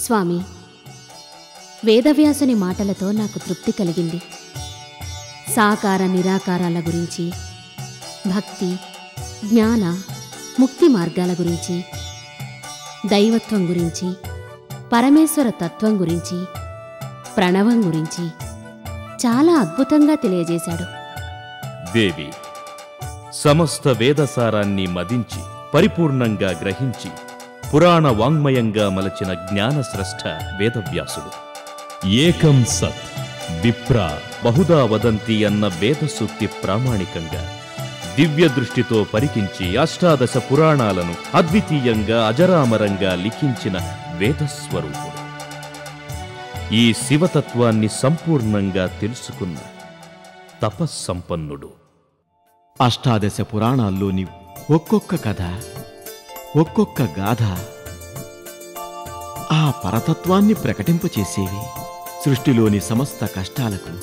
స్వామి, వేదవ్యాసుని మాటలతో నాకు తృప్తి కలిగింది. సాకార నిరాకారాల గురించి, భక్తి, జ్ఞాన, ముక్తి మార్గాల గురించి, దైవత్వం గురించి, పరమేశ్వర తత్వం గురించి, ప్రణవం గురించి చాలా అద్భుతంగా తెలియజేశాడు. దేవి, సమస్త వేదసారాన్ని మదించి పరిపూర్ణంగా గ్రహించి పురాణ వాంగ్మయంగా మలచిన జ్ఞానస్రష్ట వేదవ్యాసుడు. ఏకం సత్ విప్ర బహుదా వదంతి అన్న వేదసూక్తి ప్రామాణికంగా దివ్య దృష్టితో పరికించి అష్టాదశ పురాణాలను అద్వితీయంగా అజరామరంగా లిఖించిన వేదస్వరూపుడు. ఈ శివతత్వాన్ని సంపూర్ణంగా తెలుసుకున్న తపస్సంపన్నుడు. అష్టాదశ పురాణాల్లోని ఒక్కొక్క కథ, ఒక్కొక్క గాథ ఆ పరతత్వాన్ని ప్రకటింపచేసేవి. సృష్టిలోని సమస్త కష్టాలకు,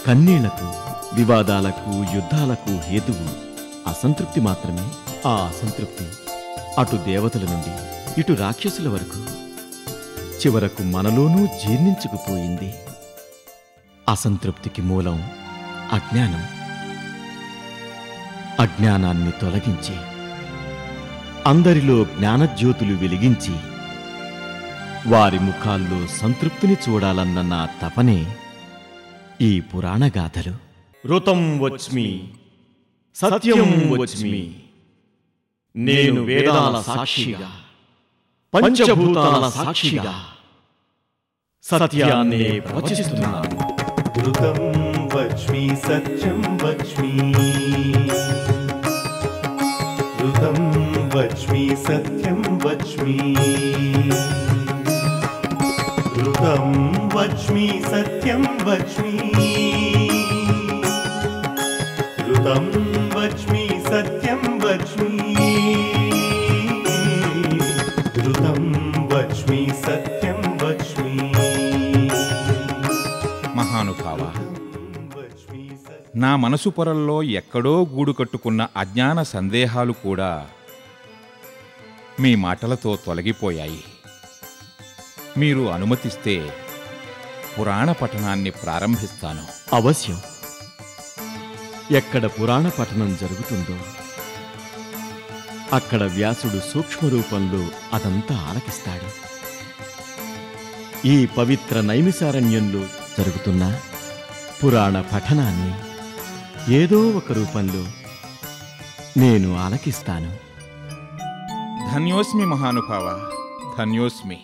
కన్నీళ్లకు, వివాదాలకు, యుద్ధాలకు హేతువు అసంతృప్తి మాత్రమే. ఆ అసంతృప్తి అటు దేవతల నుండి ఇటు రాక్షసుల వరకు చివరకు మనలోనూ జీర్ణించుకుపోయింది. అసంతృప్తికి మూలం అజ్ఞానం. అజ్ఞానాన్ని తొలగించి అందరిలో జ్ఞానజ్యోతులు వెలిగించి వారి ముఖాల్లో సంతృప్తిని చూడాలన్న నా తపనే ఈ పురాణగాథలు. ఋతం వచ్మి, సత్యం వచ్మి, నేను వేదాల సాక్షిగా, పంచభూతాల సాక్షిగా సత్యాన్నే ప్రవచిస్తున్నాను. ఋతం వచ్మి, సత్యం వచ్మి, ఋతం వచ్మి, సత్యం వచ్మి, ఋతం వచ్మి, సత్యం వచ్మి, ఋతం వచ్మి, సత్యం వచ్మి, ఋతం వచ్మి, సత్యం వచ్మి. మహానుభావ, నా మనసు పొరల్లో ఎక్కడో గూడు కట్టుకున్న అజ్ఞాన సందేహాలు కూడా మీ మాటలతో తొలగిపోయాయి. మీరు అనుమతిస్తే పురాణ పఠనాన్ని ప్రారంభిస్తాను. అవశ్యం. ఎక్కడ పురాణ పఠనం జరుగుతుందో అక్కడ వ్యాసుడు సూక్ష్మరూపంలో అదంతా ఆలకిస్తాడు. ఈ పవిత్ర నైమిసారణ్యంలో జరుగుతున్న పురాణ పఠనాన్ని ఏదో ఒక రూపంలో నేను ఆలకిస్తాను. ధన్యోస్మి మహానుభావ, ధన్యోస్మి.